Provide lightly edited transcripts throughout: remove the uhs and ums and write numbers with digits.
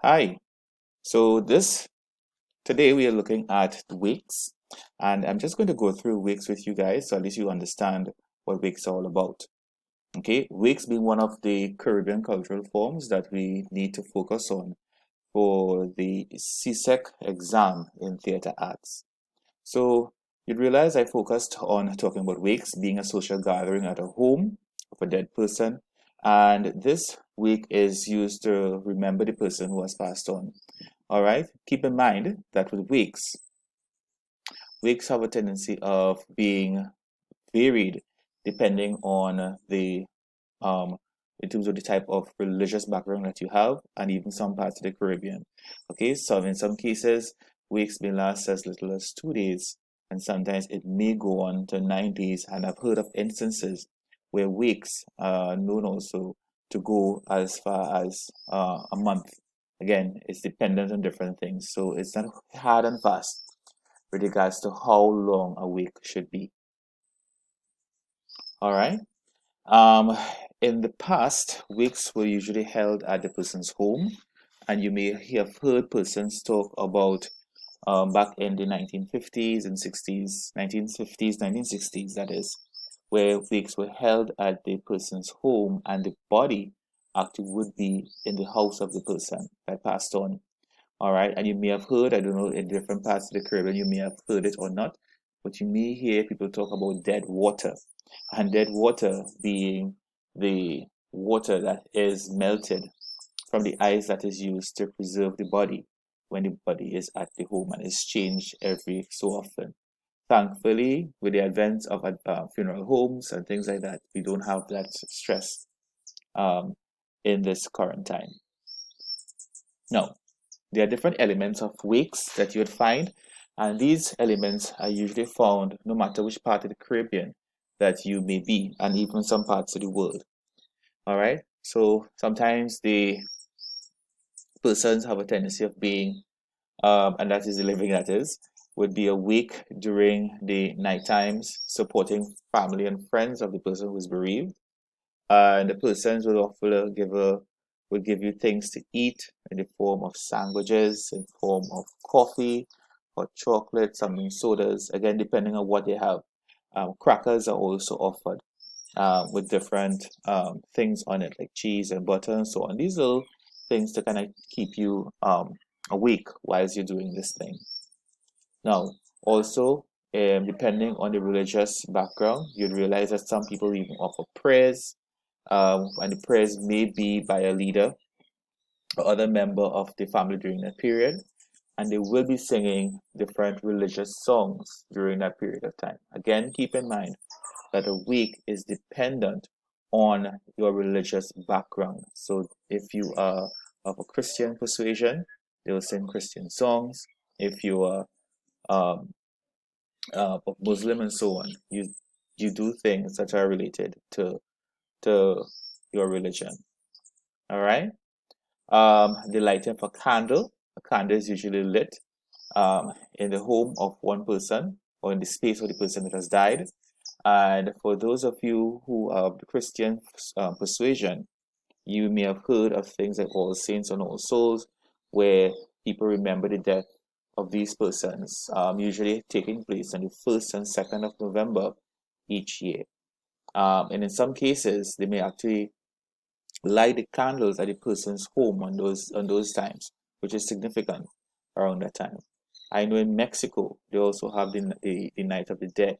Hi. So this today we are looking at wakes, and I'm just going to go through wakes with you guys so at least you understand what wakes are all about. Okay, wakes being one of the Caribbean cultural forms that we need to focus on for the CSEC exam in theater arts. So you'd realize I focused on talking about wakes being a social gathering at a home of a dead person, and this wake is used to remember the person who has passed on. All right. Keep in mind that with wakes have a tendency of being varied depending on the um in terms of the type of religious background that you have, and even some parts of the Caribbean. Okay, so in some cases, wakes may last as little as 2 days, and sometimes it may go on to 9 days. And I've heard of instances where wakes are known also to go as far as a month. Again, it's dependent on different things, so it's not hard and fast with regards to how long a wake should be. All right. Um, in the past, wakes were usually held at the person's home, and you may have heard persons talk about back in the 1950s and 60s, 1950s, 1960s, that is, where wakes were held at the person's home and the body actually would be in the house of the person that passed on. All right, and you may have heard, I don't know, in different parts of the Caribbean, you may have heard it or not, but you may hear people talk about dead water, and dead water being the water that is melted from the ice that is used to preserve the body when the body is at the home and is changed every so often. Thankfully, with the advent of funeral homes and things like that, we don't have that stress um, in this current time. Now, there are different elements of wakes that you would find, and these elements are usually found no matter which part of the Caribbean that you may be, and even some parts of the world. All right. So sometimes the persons have a tendency of being, and that is the living that is, would be awake during the night times, supporting family and friends of the person who is bereaved. And the persons would often would give you things to eat in the form of sandwiches, in form of coffee, or chocolate, some sodas, again depending on what they have. Crackers are also offered with different things on it, like cheese and butter and so on. These little things to kind of keep you awake whilst you're doing this thing. Now, also, depending on the religious background, you'd realize that some people even offer prayers, and the prayers may be by a leader or other member of the family during that period, and they will be singing different religious songs during that period of time. Again, keep in mind that a week is dependent on your religious background. So if you are of a Christian persuasion, they will sing Christian songs. If you are um, of Muslim and so on, you do things that are related to your religion. All right. The lighting of a candle. A candle is usually lit in the home of one person or in the space of the person that has died. And for those of you who are of the Christian persuasion, you may have heard of things like All Saints and All Souls, where people remember the death of these persons, usually taking place on the 1st and 2nd of November each year. And in some cases, they may actually light the candles at the person's home on those times, which is significant around that time. I know in Mexico, they also have the Night of the Dead,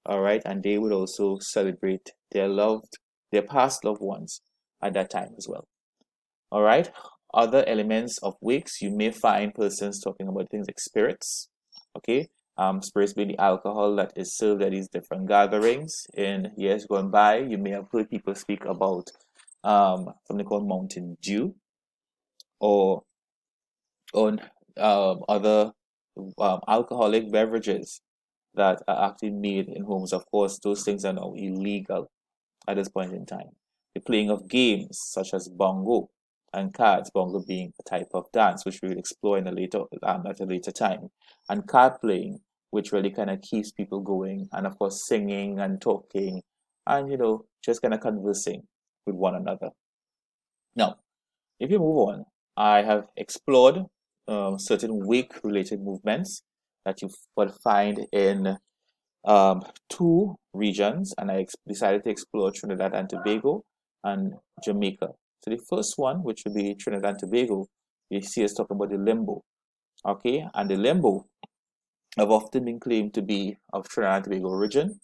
all right, and they would also celebrate their past loved ones at that time as well. All right. Other elements of wakes, you may find persons talking about things like spirits. Okay. Spirits being the alcohol that is served at these different gatherings. In years gone by, you may have heard people speak about something called Mountain Dew or on other alcoholic beverages that are actually made in homes. Of course, those things are now illegal at this point in time. The playing of games such as bongo and cards, bongo being a type of dance, which we will explore in a later at a later time, and card playing, which really kind of keeps people going, and of course singing and talking, and just kind of conversing with one another. Now, if you move on, I have explored certain wake-related movements that you will find in two regions, and I decided to explore Trinidad and Tobago and Jamaica. So the first one, which would be Trinidad and Tobago, you see us talking about the Limbo. Okay, and the Limbo have often been claimed to be of Trinidad and Tobago origin,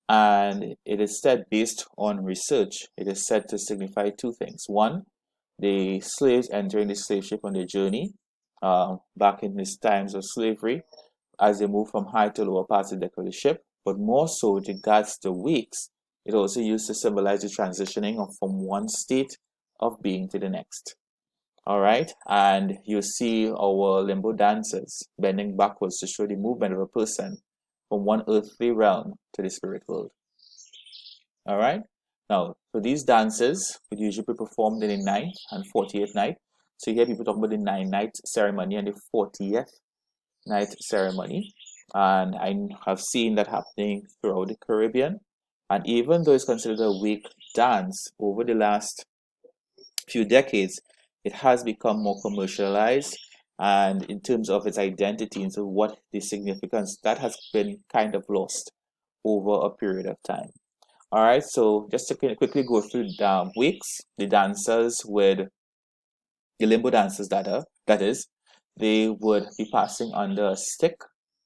and it is said, based on research, it is said to signify two things. One, the slaves entering the slave ship on their journey back in these times of slavery, as they move from high to lower parts of the deck of the ship, but more so with regards to weeks, it also used to symbolize the transitioning from one state of being to the next. All right, and you see our limbo dancers bending backwards to show the movement of a person from one earthly realm to the spirit world. All right, now so these dances would usually be performed in the 9th and 40th night. So you hear people talking about the 9-night ceremony and the 40th night ceremony, and I have seen that happening throughout the Caribbean. And even though it's considered a weak dance, over the last few decades, it has become more commercialized, and in terms of its identity, and so what the significance that has been kind of lost over a period of time. All right, so just to quickly go through the weeks, the dancers with the limbo dancers that is, they would be passing under a stick,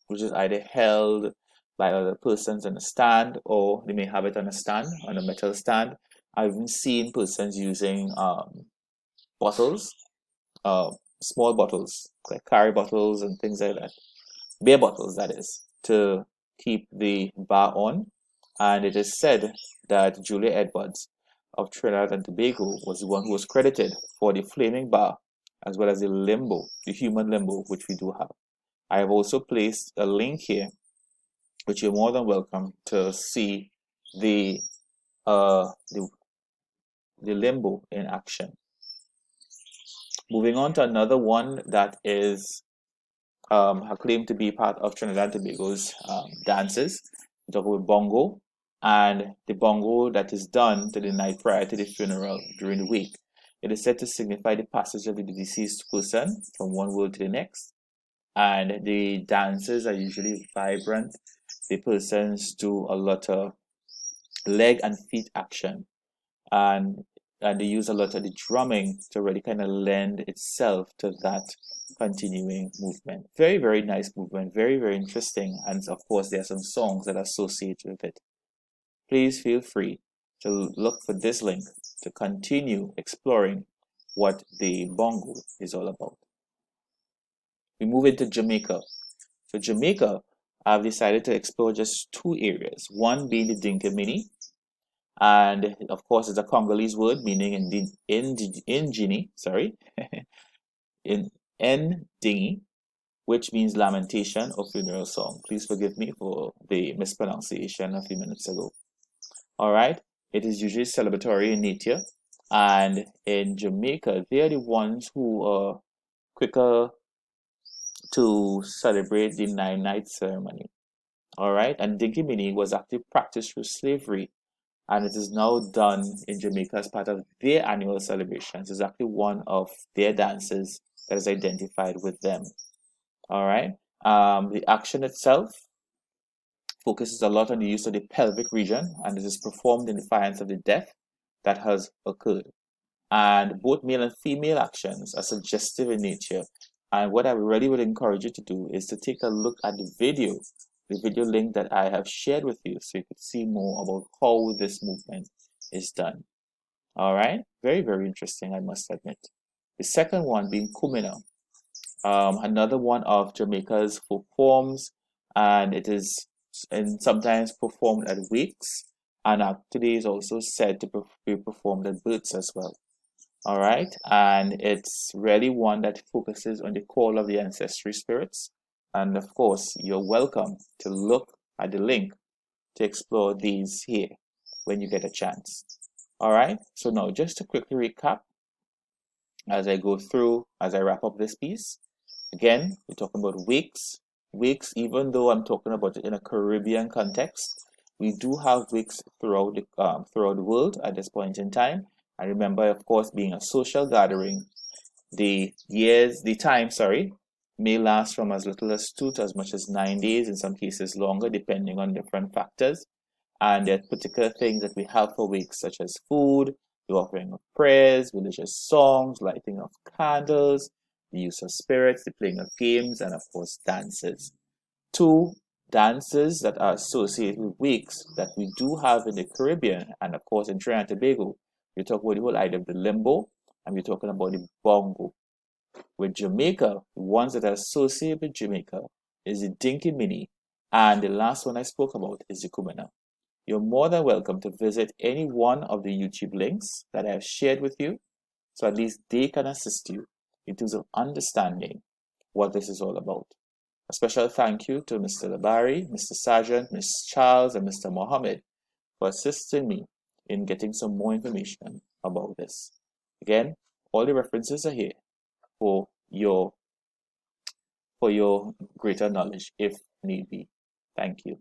which is either held by other persons on a stand, or they may have it on a stand, on a metal stand. I've even seen persons using bottles, uh, small bottles, like curry bottles and things like that, beer bottles, that is, to keep the bar on. And it is said that Julia Edwards of Trinidad and Tobago was the one who was credited for the flaming bar, as well as the limbo, the human limbo, which we do have. I have also placed a link here, which you're more than welcome to see the uh, the, the limbo in action. Moving on to another one that is claimed to be part of Trinidad and Tobago's dances. We talk about Bongo, and the Bongo that is done to the night prior to the funeral during the week. It is said to signify the passage of the deceased person from one world to the next, and the dances are usually vibrant. The persons do a lot of leg and feet action, and they use a lot of the drumming to really kind of lend itself to that continuing movement. Very, very nice movement, very, very interesting, and of course there are some songs that are associated with it. Please feel free to look for this link to continue exploring what the bongo is all about. We move into Jamaica. So Jamaica, I've decided to explore just two areas, one being the Dinki, and of course it's a Congolese word meaning in Guinea, sorry, in Ndingi, which means lamentation or funeral song. Please forgive me for the mispronunciation a few minutes ago. All right, it is usually celebratory in nature, and in Jamaica, they are the ones who are quicker to celebrate the 9-night ceremony. All right, and Dinki was actually practiced through slavery, and it is now done in Jamaica as part of their annual celebrations. It's actually one of their dances that is identified with them. All right. The action itself focuses a lot on the use of the pelvic region, and it is performed in defiance of the death that has occurred. And both male and female actions are suggestive in nature. And what I really would encourage you to do is to take a look at the video link that I have shared with you, so you could see more about how this movement is done. All right, very, very interesting, I must admit. The second one being Kumina, another one of Jamaica's folk forms, and it is sometimes performed at wakes, and today is also said to be performed at births as well. All right, and it's really one that focuses on the call of the ancestry spirits. And of course, you're welcome to look at the link to explore these here when you get a chance. All right, so now just to quickly recap as I go through, as I wrap up this piece. Again, we're talking about wakes. Wakes, even though I'm talking about it in a Caribbean context, we do have wakes throughout the world at this point in time. And remember, of course, being a social gathering the time, sorry, may last from as little as 2 to as much as 9 days, in some cases longer, depending on different factors. And there are particular things that we have for weeks, such as food, the offering of prayers, religious songs, lighting of candles, the use of spirits, the playing of games, and of course, dances. Two dances that are associated with weeks that we do have in the Caribbean and, of course, in Trinidad and Tobago. We talk about the whole idea of the limbo, and we're talking about the bongo. With Jamaica, the ones that are associated with Jamaica is the Dinki Mini, and the last one I spoke about is the Kumina. You're more than welcome to visit any one of the YouTube links that I have shared with you, so at least they can assist you in terms of understanding what this is all about. A special thank you to Mr. Barrie, Mr. Sargent, Ms. Charles, and Mr. Mohammed for assisting me in getting some more information about this. Again, all the references are here for your greater knowledge if need be. Thank you.